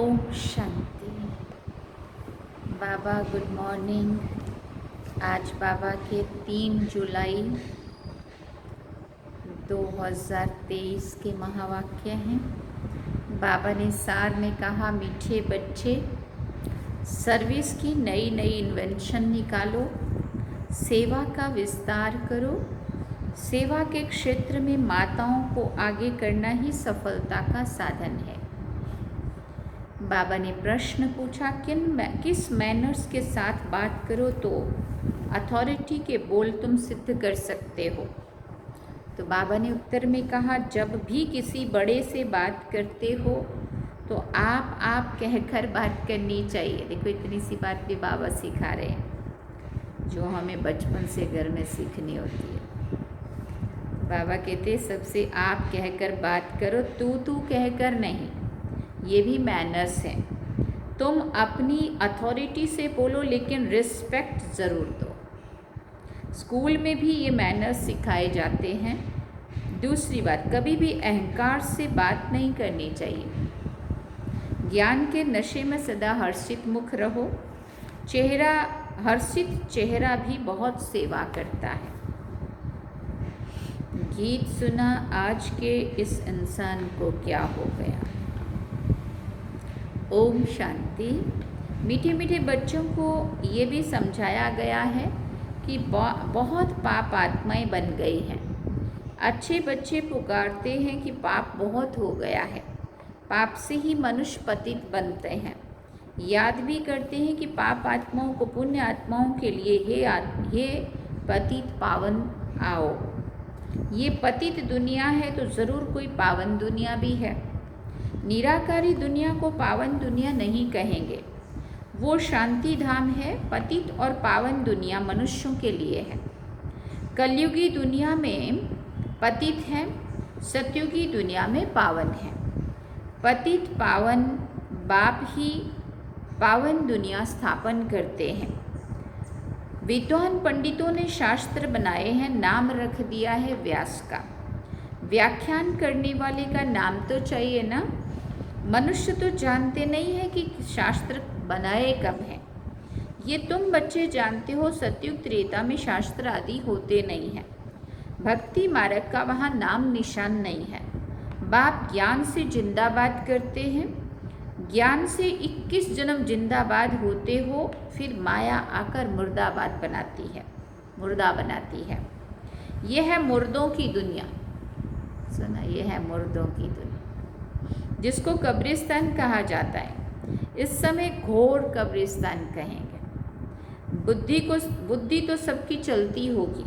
ओम शांति। बाबा good morning. आज बाबा के 3 जुलाई 2023 के महावाक्य हैं। बाबा ने सार में कहा, मीठे बच्चे, सर्विस की नई नई इन्वेंशन निकालो, सेवा का विस्तार करो। सेवा के क्षेत्र में माताओं को आगे करना ही सफलता का साधन है। बाबा ने प्रश्न पूछा, किस मैनर्स के साथ बात करो तो अथॉरिटी के बोल तुम सिद्ध कर सकते हो। तो बाबा ने उत्तर में कहा, जब भी किसी बड़े से बात करते हो तो आप कहकर बात करनी चाहिए। देखो, इतनी सी बात भी बाबा सिखा रहे हैं जो हमें बचपन से घर में सीखनी होती है। बाबा कहते सबसे आप कहकर बात करो, तू कहकर नहीं। ये भी मैनर्स हैं। तुम अपनी अथॉरिटी से बोलो, लेकिन रिस्पेक्ट ज़रूर दो। स्कूल में भी ये मैनर्स सिखाए जाते हैं। दूसरी बात, कभी भी अहंकार से बात नहीं करनी चाहिए। ज्ञान के नशे में सदा हर्षित मुख रहो। हर्षित चेहरा भी बहुत सेवा करता है। गीत सुना, आज के इस इंसान को क्या हो गया। ओम शांति। मीठे मीठे बच्चों को ये भी समझाया गया है कि बहुत पाप आत्माएं बन गई हैं। अच्छे बच्चे पुकारते हैं कि पाप बहुत हो गया है। पाप से ही मनुष्य पतित बनते हैं। याद भी करते हैं कि पाप आत्माओं को पुण्य आत्माओं के लिए हे पतित पावन आओ। ये पतित दुनिया है तो ज़रूर कोई पावन दुनिया भी है। निराकारी दुनिया को पावन दुनिया नहीं कहेंगे, वो शांति धाम है। पतित और पावन दुनिया मनुष्यों के लिए है। कलयुगी दुनिया में पतित है, सतयुगी दुनिया में पावन है। पतित पावन बाप ही पावन दुनिया स्थापन करते हैं। विद्वान पंडितों ने शास्त्र बनाए हैं, नाम रख दिया है व्यास का। व्याख्यान करने वाले का नाम तो चाहिए ना। मनुष्य तो जानते नहीं है कि शास्त्र बनाए कब हैं। ये तुम बच्चे जानते हो, सतयुग त्रेता में शास्त्र आदि होते नहीं हैं। भक्ति मार्ग का वहाँ नाम निशान नहीं है। बाप ज्ञान से जिंदाबाद करते हैं। ज्ञान से 21 जन्म जिंदाबाद होते हो, फिर माया आकर मुर्दाबाद बनाती है, मुर्दा बनाती है। यह है मुर्दों की दुनिया। सुना, यह है मुर्दों की दुनिया जिसको कब्रिस्तान कहा जाता है। इस समय घोर कब्रिस्तान कहेंगे। बुद्धि तो सबकी चलती होगी।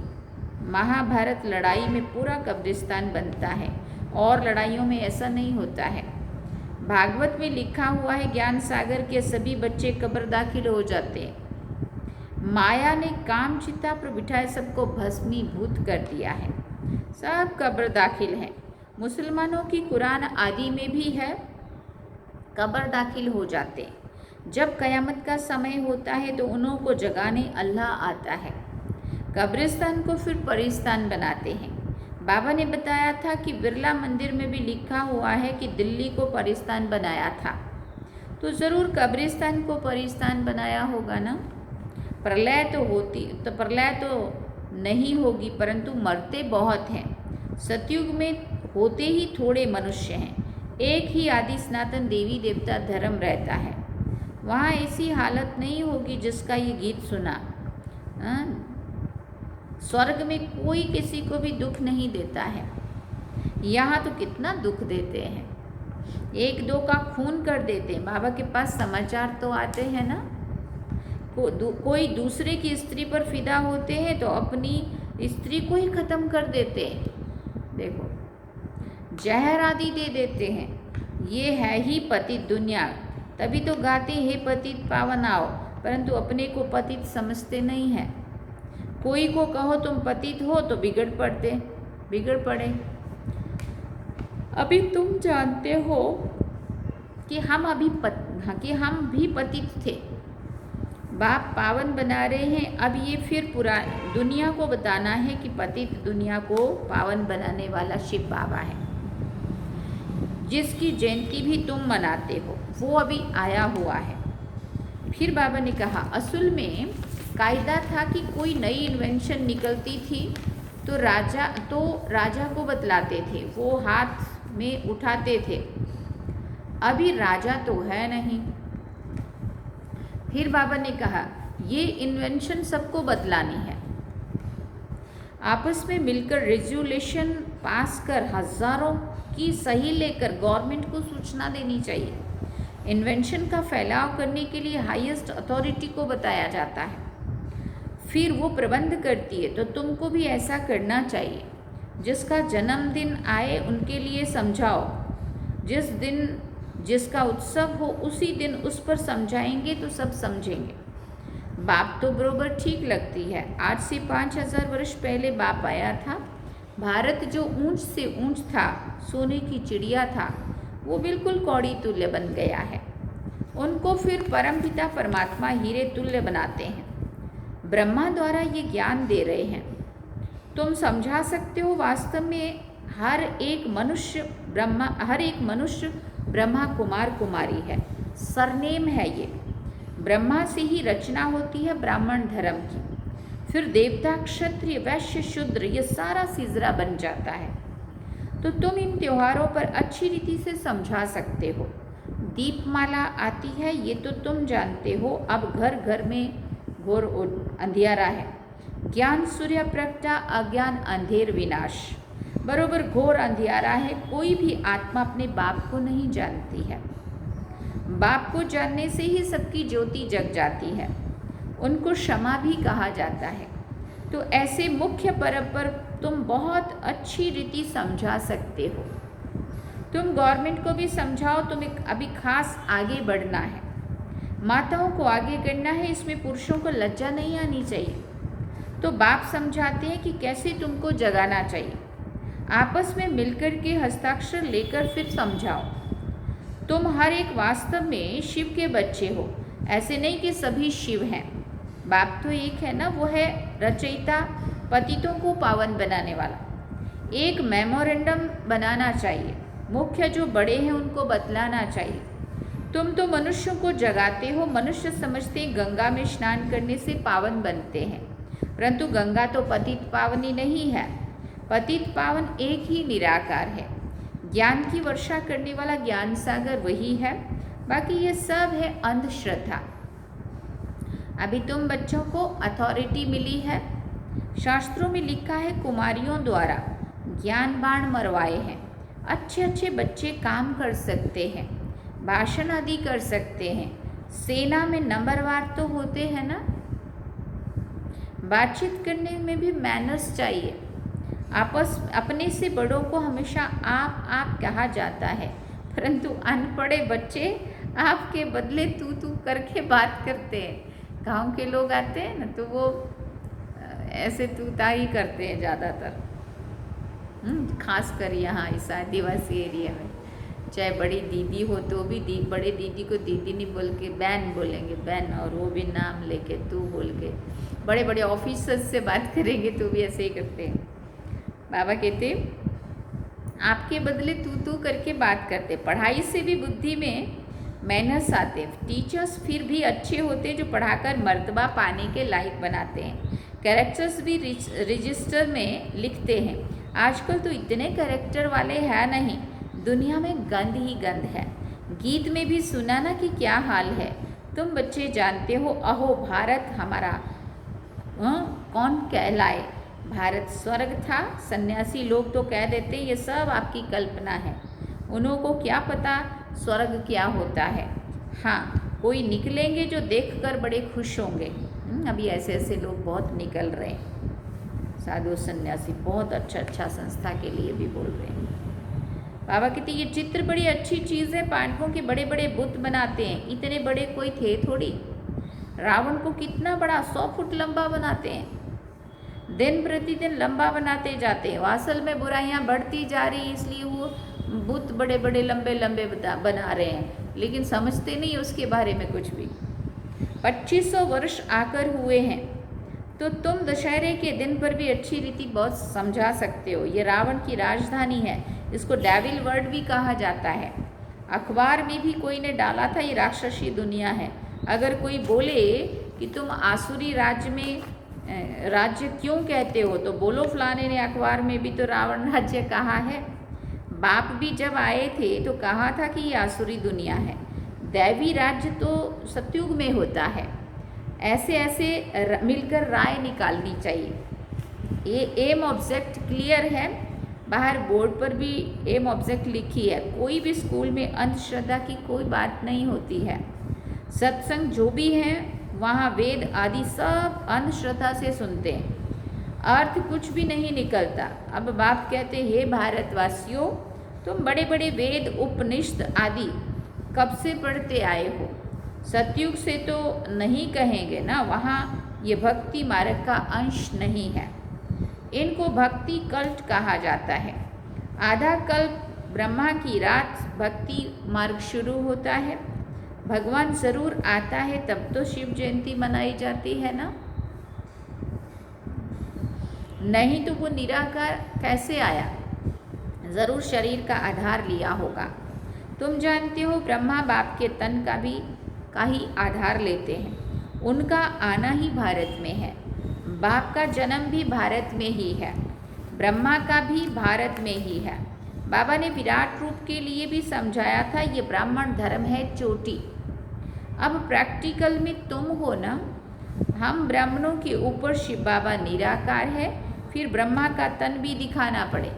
महाभारत लड़ाई में पूरा कब्रिस्तान बनता है और लड़ाइयों में ऐसा नहीं होता है। भागवत में लिखा हुआ है, ज्ञान सागर के सभी बच्चे कब्र दाखिल हो जाते हैं। माया ने काम चिता पर बिठाए सबको भस्मीभूत कर दिया है। सब कब्र दाखिल हैं। मुसलमानों की कुरान आदि में भी है, कब्र दाखिल हो जाते हैं। जब कयामत का समय होता है तो उन्हों को जगाने अल्लाह आता है। कब्रिस्तान को फिर परिस्तान बनाते हैं। बाबा ने बताया था कि बिरला मंदिर में भी लिखा हुआ है कि दिल्ली को परिस्तान बनाया था, तो ज़रूर कब्रिस्तान को परिस्तान बनाया होगा ना। प्रलय तो नहीं होगी, परंतु मरते बहुत हैं। सतयुग में होते ही थोड़े मनुष्य हैं। एक ही आदि सनातन देवी देवता धर्म रहता है। वहाँ ऐसी हालत नहीं होगी जिसका ये गीत सुना। स्वर्ग में कोई किसी को भी दुख नहीं देता है। यहाँ तो कितना दुख देते हैं, एक दो का खून कर देते हैं। बाबा के पास समाचार तो आते हैं ना। कोई दूसरे की स्त्री पर फिदा होते हैं तो अपनी स्त्री को ही ख़त्म कर देते हैं। देखो, जहर आदि दे देते हैं। ये है ही पतित दुनिया। तभी तो गाते हे पतित पावन आओ, परंतु अपने को पतित समझते नहीं हैं। कोई को कहो तुम पतित हो तो बिगड़ पड़े। अभी तुम जानते हो कि हम भी पतित थे। बाप पावन बना रहे हैं। अब ये फिर पूरा दुनिया को बताना है कि पतित दुनिया को पावन बनाने वाला शिव बाबा है। जिसकी जयंती भी तुम मनाते हो, वो अभी आया हुआ है। फिर बाबा ने कहा, असल में कायदा था कि कोई नई इन्वेंशन निकलती थी तो राजा को बतलाते थे, वो हाथ में उठाते थे। अभी राजा तो है नहीं। फिर बाबा ने कहा, ये इन्वेंशन सबको बतलानी है। आपस में मिलकर रेजोल्यूशन पास कर हजारों की सही लेकर गवर्नमेंट को सूचना देनी चाहिए। इन्वेंशन का फैलाव करने के लिए हाईएस्ट अथॉरिटी को बताया जाता है, फिर वो प्रबंध करती है। तो तुमको भी ऐसा करना चाहिए। जिसका जन्मदिन आए उनके लिए समझाओ। जिस दिन जिसका उत्सव हो उसी दिन उस पर समझाएंगे तो सब समझेंगे। बाप तो बरोबर ठीक लगती है। आज से 5000 वर्ष पहले बाप आया था। भारत जो ऊंच से ऊंच था, सोने की चिड़िया था, वो बिल्कुल कौड़ी तुल्य बन गया है। उनको फिर परमपिता परमात्मा हीरे तुल्य बनाते हैं। ब्रह्मा द्वारा ये ज्ञान दे रहे हैं। तुम समझा सकते हो। वास्तव में हर एक मनुष्य ब्रह्मा कुमार कुमारी है, सरनेम है ये। ब्रह्मा से ही रचना होती है ब्राह्मण धर्म की, फिर देवता, क्षत्रिय, वैश्य, शूद्र, ये सारा सिजरा बन जाता है। तो तुम इन त्योहारों पर अच्छी रीति से समझा सकते हो। दीपमाला आती है, ये तो तुम जानते हो। अब घर घर में घोर अंधियारा है। ज्ञान सूर्य प्रगटा, अज्ञान अंधेर विनाश। बरोबर घोर अंधियारा है। कोई भी आत्मा अपने बाप को नहीं जानती है। बाप को जानने से ही सबकी ज्योति जग जाती है। उनको क्षमा भी कहा जाता है। तो ऐसे मुख्य पर्व पर तुम बहुत अच्छी रीति समझा सकते हो। तुम गवर्नमेंट को भी समझाओ। तुम्हें अभी खास आगे बढ़ना है, माताओं को आगे करना है। इसमें पुरुषों को लज्जा नहीं आनी चाहिए। तो बाप समझाते हैं कि कैसे तुमको जगाना चाहिए। आपस में मिलकर के हस्ताक्षर लेकर फिर समझाओ। तुम हर एक वास्तव में शिव के बच्चे हो। ऐसे नहीं कि सभी शिव हैं। बाप तो एक है ना, वो है रचयिता, पतितों को पावन बनाने वाला। एक मेमोरेंडम बनाना चाहिए। मुख्य जो बड़े हैं उनको बतलाना चाहिए। तुम तो मनुष्यों को जगाते हो। मनुष्य समझते हैं गंगा में स्नान करने से पावन बनते हैं, परंतु गंगा तो पतित पावनी नहीं है। पतित पावन एक ही निराकार है। ज्ञान की वर्षा करने वाला ज्ञान सागर वही है। बाकी ये सब है अंधश्रद्धा। अभी तुम बच्चों को अथॉरिटी मिली है। शास्त्रों में लिखा है कुमारियों द्वारा ज्ञान बाण मरवाए हैं। अच्छे अच्छे बच्चे काम कर सकते हैं, भाषण आदि कर सकते हैं। सेना में नंबरवार तो होते हैं ना। बातचीत करने में भी मैनर्स चाहिए। अपने से बड़ों को हमेशा आप कहा जाता है, परंतु अनपढ़े बच्चे आपके बदले तू करके बात करते हैं। गांव के लोग आते हैं ना, तो वो ऐसे तूता ही करते हैं ज़्यादातर। खास कर यहाँ इस आदिवासी एरिया में, चाहे बड़ी दीदी हो तो भी बड़े दीदी को दीदी नहीं बोल के बहन बोलेंगे, बहन, और वो भी नाम लेके तू बोल के। बड़े बड़े ऑफिसर्स से बात करेंगे तो भी ऐसे ही करते हैं। बाबा कहते आपके बदले तू करके बात करते। पढ़ाई से भी बुद्धि में मैनर्स आते। टीचर्स फिर भी अच्छे होते जो पढ़ाकर मर्तबा पाने के लायक बनाते हैं। कैरेक्टर्स भी रजिस्टर में लिखते हैं। आजकल तो इतने कैरेक्टर वाले हैं नहीं, दुनिया में गंद ही गंद है। गीत में भी सुना ना कि क्या हाल है। तुम बच्चे जानते हो, अहो भारत हमारा कौन कहलाए। भारत स्वर्ग था। सन्यासी लोग तो कह देते ये सब आपकी कल्पना है। उन्हों को क्या पता स्वर्ग क्या होता है। हाँ, कोई निकलेंगे जो देखकर बड़े खुश होंगे। अभी ऐसे ऐसे लोग बहुत निकल रहे हैं। साधु सन्यासी बहुत अच्छा संस्था के लिए भी बोल रहे हैं। बाबा कहते ये चित्र बड़ी अच्छी चीज़ है। पांडवों के बड़े बड़े बुत बनाते हैं। इतने बड़े कोई थे थोड़ी। रावण को कितना बड़ा 100 फुट लंबा बनाते हैं। दिन प्रतिदिन लंबा बनाते जाते हैं। असल में बुराइयां बढ़ती जा रही, इसलिए वो बुत बड़े बड़े लंबे लंबे बना रहे हैं, लेकिन समझते नहीं उसके बारे में कुछ भी। 2500 वर्ष आकर हुए हैं, तो तुम दशहरे के दिन पर भी अच्छी रीति बहुत समझा सकते हो। ये रावण की राजधानी है, इसको डेविल वर्ड भी कहा जाता है। अखबार में भी कोई ने डाला था ये राक्षसी दुनिया है। अगर कोई बोले कि तुम आसुरी राज्य में राज्य क्यों कहते हो, तो बोलो फलाने ने अखबार में भी तो रावण राज्य कहा है। बाप भी जब आए थे तो कहा था कि ये आसुरी दुनिया है। दैवी राज्य तो सतयुग में होता है। ऐसे ऐसे मिलकर राय निकालनी चाहिए। ये एम ऑब्जेक्ट क्लियर है, बाहर बोर्ड पर भी एम ऑब्जेक्ट लिखी है। कोई भी स्कूल में अंधश्रद्धा की कोई बात नहीं होती है। सत्संग जो भी है वहाँ वेद आदि सब अंधश्रद्धा से सुनते हैं, अर्थ कुछ भी नहीं निकलता। अब बाप कहते, हे भारतवासियों, तुम बड़े बड़े वेद उपनिषद आदि कब से पढ़ते आए हो? सतयुग से तो नहीं कहेंगे ना, वहाँ ये भक्ति मार्ग का अंश नहीं है। इनको भक्ति कल्ट कहा जाता है। आधा कल्प ब्रह्मा की रात भक्ति मार्ग शुरू होता है। भगवान जरूर आता है तब तो शिव जयंती मनाई जाती है ना, नहीं तो वो निराकार कैसे आया? जरूर शरीर का आधार लिया होगा। तुम जानते हो ब्रह्मा बाप के तन का ही आधार लेते हैं। उनका आना ही भारत में है। बाप का जन्म भी भारत में ही है, ब्रह्मा का भी भारत में ही है। बाबा ने विराट रूप के लिए भी समझाया था, ये ब्राह्मण धर्म है चोटी। अब प्रैक्टिकल में तुम हो ना, हम ब्राह्मणों के ऊपर शिव बाबा निराकार है, फिर ब्रह्मा का तन भी दिखाना पड़े।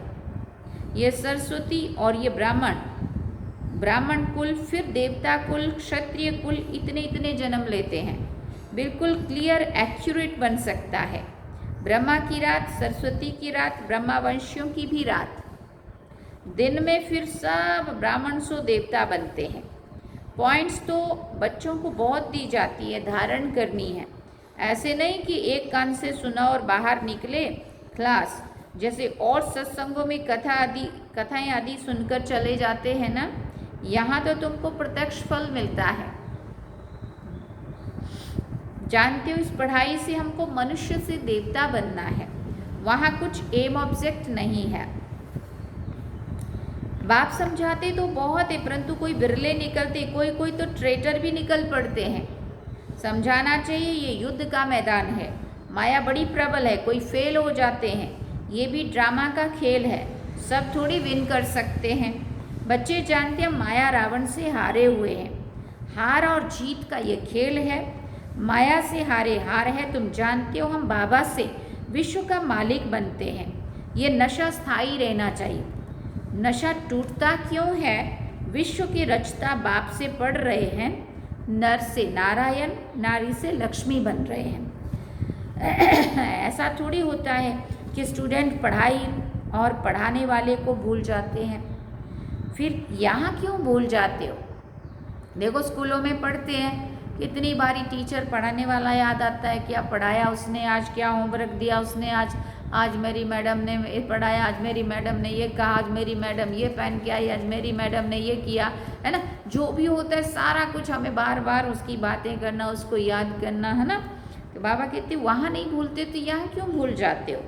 ये सरस्वती और ये ब्राह्मण कुल, फिर देवता कुल, क्षत्रिय कुल, इतने इतने जन्म लेते हैं। बिल्कुल क्लियर एक्यूरेट बन सकता है। ब्रह्मा की रात, सरस्वती की रात, ब्रह्मावंशियों की भी रात। दिन में फिर सब ब्राह्मण सो देवता बनते हैं। पॉइंट्स तो बच्चों को बहुत दी जाती है, धारण करनी है। ऐसे नहीं कि एक कान से सुना और बाहर निकले क्लास, जैसे और सत्संगों में कथाएं आदि सुनकर चले जाते हैं ना, यहाँ तो तुमको प्रत्यक्ष फल मिलता है। जानते हो, इस पढ़ाई से हमको मनुष्य से देवता बनना है। वहाँ कुछ एम ऑब्जेक्ट नहीं है। बाप समझाते तो बहुत है, परंतु कोई बिरले निकलते, कोई तो ट्रेटर भी निकल पड़ते हैं। समझाना चाहिए ये युद्ध का मैदान है, माया बड़ी प्रबल है, कोई फेल हो जाते हैं। ये भी ड्रामा का खेल है, सब थोड़ी विन कर सकते हैं। बच्चे जानते हैं माया रावण से हारे हुए हैं। हार और जीत का ये खेल है। माया से हारे हार है। तुम जानते हो हम बाबा से विश्व का मालिक बनते हैं। ये नशा स्थायी रहना चाहिए। नशा टूटता क्यों है? विश्व के रचता बाप से पढ़ रहे हैं, नर से नारायण, नारी से लक्ष्मी बन रहे हैं। ऐसा थोड़ी होता है कि स्टूडेंट पढ़ाई और पढ़ाने वाले को भूल जाते हैं। फिर यहाँ क्यों भूल जाते हो? देखो स्कूलों में पढ़ते हैं, कितनी बारी टीचर पढ़ाने वाला याद आता है, क्या पढ़ाया उसने आज, क्या होमवर्क दिया उसने आज मेरी मैडम ने पढ़ाया, आज मेरी मैडम ने ये कहा, आज मेरी मैडम ये पहन के आई, आज मेरी मैडम ने ये किया, है ना। जो भी होता है सारा कुछ हमें बार बार उसकी बातें करना, उसको याद करना, है ना। तो बाबा कहते वहाँ नहीं भूलते तो यहाँ क्यों भूल जाते हो?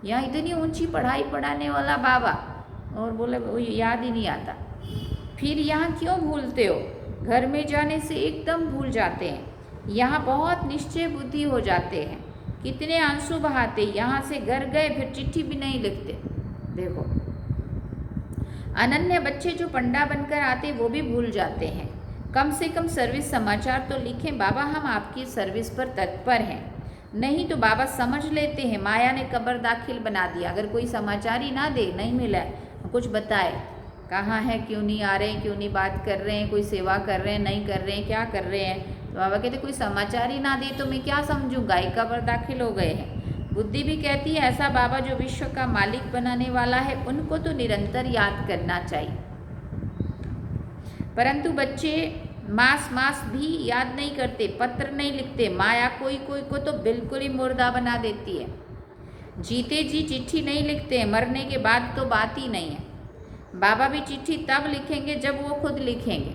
यहाँ इतनी ऊंची पढ़ाई पढ़ाने वाला बाबा और बोले वो याद ही नहीं आता। फिर यहाँ क्यों भूलते हो? घर में जाने से एकदम भूल जाते हैं। यहाँ बहुत निश्चय बुद्धि हो जाते हैं। कितने आंसू बहाते, यहाँ से घर गए फिर चिट्ठी भी नहीं लिखते। देखो अनन्य बच्चे जो पंडा बनकर आते वो भी भूल जाते हैं। कम से कम सर्विस समाचार तो लिखें, बाबा हम आपकी सर्विस पर तत्पर हैं। नहीं तो बाबा समझ लेते हैं माया ने कब्र दाखिल बना दिया। अगर कोई समाचार ही ना दे, नहीं मिला है, कुछ बताए कहाँ है, क्यों नहीं आ रहे हैं, क्यों नहीं बात कर रहे हैं, कोई सेवा कर रहे हैं, नहीं कर रहे हैं, क्या कर रहे हैं, तो बाबा कहते कोई समाचार ही ना दे तो मैं क्या समझूंगा, एक कब्र दाखिल हो गए हैं। बुद्धि भी कहती है ऐसा बाबा जो विश्व का मालिक बनाने वाला है उनको तो निरंतर याद करना चाहिए। परंतु बच्चे मास भी याद नहीं करते, पत्र नहीं लिखते। माया कोई को तो बिल्कुल ही मुर्दा बना देती है। जीते जी चिट्ठी नहीं लिखते, मरने के बाद तो बात ही नहीं है। बाबा भी चिट्ठी तब लिखेंगे जब वो खुद लिखेंगे।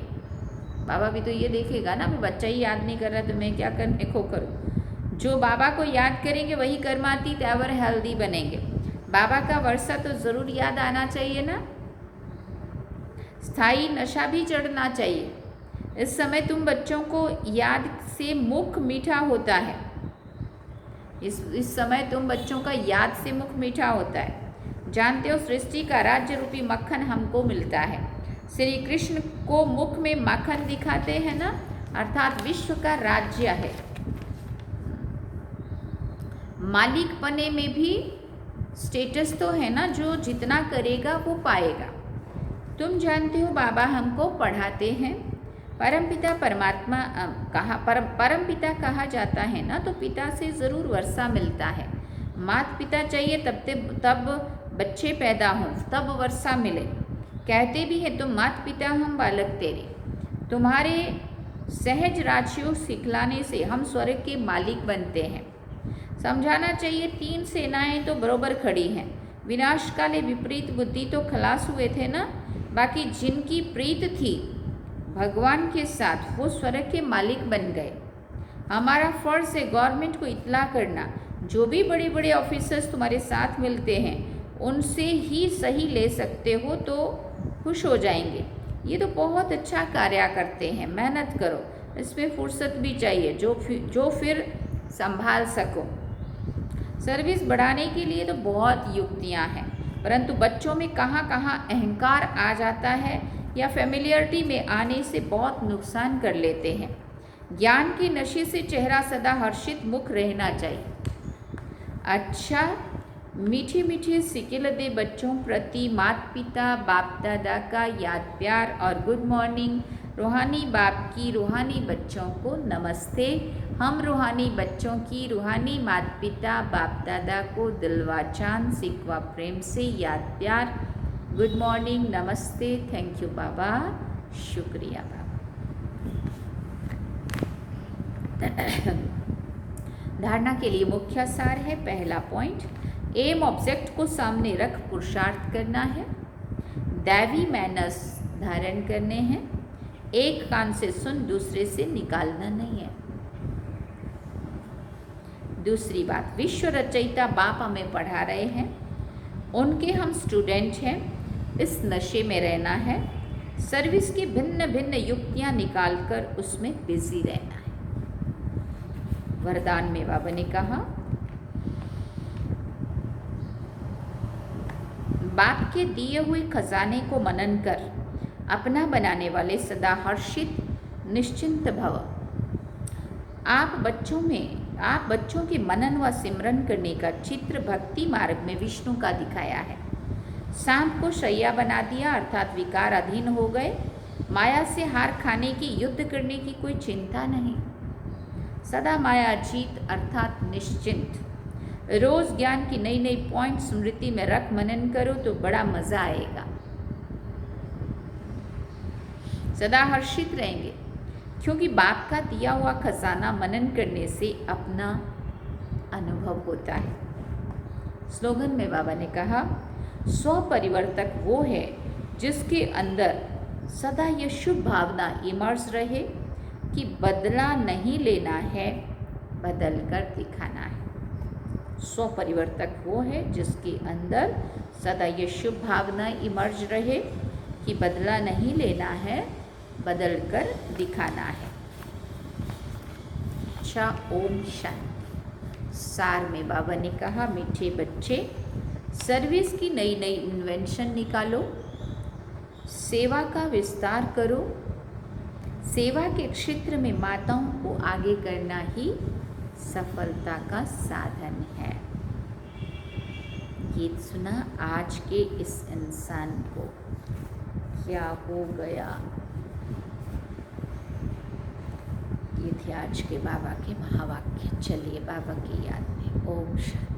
बाबा भी तो ये देखेगा ना, मैं बच्चा ही याद नहीं कर रहा तो मैं क्या करने को करूँ। जो बाबा को याद करेंगे वही कर्मातीत एवर हेल्दी बनेंगे। बाबा का वर्षा तो ज़रूर याद आना चाहिए ना। स्थायी नशा भी चढ़ना चाहिए। इस समय तुम बच्चों को याद से मुख मीठा होता है। इस समय तुम बच्चों का याद से मुख मीठा होता है। जानते हो सृष्टि का राज्य रूपी मक्खन हमको मिलता है। श्री कृष्ण को मुख में माखन दिखाते हैं ना, अर्थात विश्व का राज्य है। मालिक पने में भी स्टेटस तो है ना, जो जितना करेगा वो पाएगा। तुम जानते हो बाबा हमको पढ़ाते हैं। परमपिता परमात्मा परमपिता कहा जाता है ना, तो पिता से ज़रूर वर्षा मिलता है। माता पिता चाहिए तब बच्चे पैदा हों, तब वर्षा मिले। कहते भी हैं तुम माता पिता हम बालक तेरे। तुम्हारे सहज राशियों सिखलाने से हम स्वर्ग के मालिक बनते हैं। समझाना चाहिए 3 सेनाएं तो बरोबर खड़ी हैं। विनाश काले विपरीत बुद्धि तो खलास हुए थे ना। बाकी जिनकी प्रीत थी भगवान के साथ वो स्वर्ग के मालिक बन गए। हमारा फ़र्ज़ है गवर्नमेंट को इत्तला करना। जो भी बड़े बड़े ऑफिसर्स तुम्हारे साथ मिलते हैं उनसे ही सही ले सकते हो तो खुश हो जाएंगे। ये तो बहुत अच्छा कार्य करते हैं, मेहनत करो, इसमें फुर्सत भी चाहिए जो फिर संभाल सको। सर्विस बढ़ाने के लिए तो बहुत युक्तियां हैं, परंतु बच्चों में कहाँ कहाँ अहंकार आ जाता है या फेमिलियरिटी में आने से बहुत नुकसान कर लेते हैं। ज्ञान के नशे से चेहरा सदा हर्षित मुख रहना चाहिए। अच्छा, मीठे मीठे सिकिल दे बच्चों प्रति माता पिता बाप दादा का याद प्यार और गुड मॉर्निंग। रूहानी बाप की रूहानी बच्चों को नमस्ते। हम रूहानी बच्चों की रूहानी माता पिता बाप दादा को दिलवा चांद सिकवा प्रेम से याद प्यार, गुड मॉर्निंग, नमस्ते, थैंक यू बाबा, शुक्रिया बाबा। धारणा के लिए मुख्य सार है। पहला पॉइंट, एम ऑब्जेक्ट को सामने रख पुरुषार्थ करना है। दैवी मैनर्स धारण करने हैं। एक कान से सुन दूसरे से निकालना नहीं है। दूसरी बात, विश्व रचयिता बाप हमें पढ़ा रहे हैं, उनके हम स्टूडेंट हैं। इस नशे में रहना है। सर्विस की भिन्न भिन्न युक्तियां निकालकर उसमें बिजी रहना है। वरदान में बाबा ने कहा, बाप के दिए हुए खजाने को मनन कर अपना बनाने वाले सदा हर्षित निश्चिंत भव। आप बच्चों के मनन व सिमरन करने का चित्र भक्ति मार्ग में विष्णु का दिखाया है। सांप को शैया बना दिया अर्थात विकार अधीन हो गए। माया से हार खाने की, युद्ध करने की कोई चिंता नहीं। सदा माया जीत अर्थात निश्चिंत। रोज ज्ञान की नई नई पॉइंट स्मृति में रख मनन करो तो बड़ा मजा आएगा। सदा हर्षित रहेंगे क्योंकि बाप का दिया हुआ खजाना मनन करने से अपना अनुभव होता है। स्लोगन में बाबा ने कहा, स्व परिवर्तक वो है जिसके अंदर सदा ये शुभ भावना इमर्स रहे कि बदला नहीं लेना है, बदल कर दिखाना है। स्व परिवर्तक वो है जिसके अंदर सदा ये शुभ भावना इमर्ज रहे कि बदला नहीं लेना है, बदल कर दिखाना है। अच्छा, ओम शांति। सार में बाबा ने कहा, मीठे बच्चे सर्विस की नई नई इन्वेंशन निकालो, सेवा का विस्तार करो। सेवा के क्षेत्र में माताओं को आगे करना ही सफलता का साधन है। गीत सुना आज के इस इंसान को क्या हो गया। ये थे आज के बाबा के महावाक्य। चलिए बाबा की याद में ओम शांति।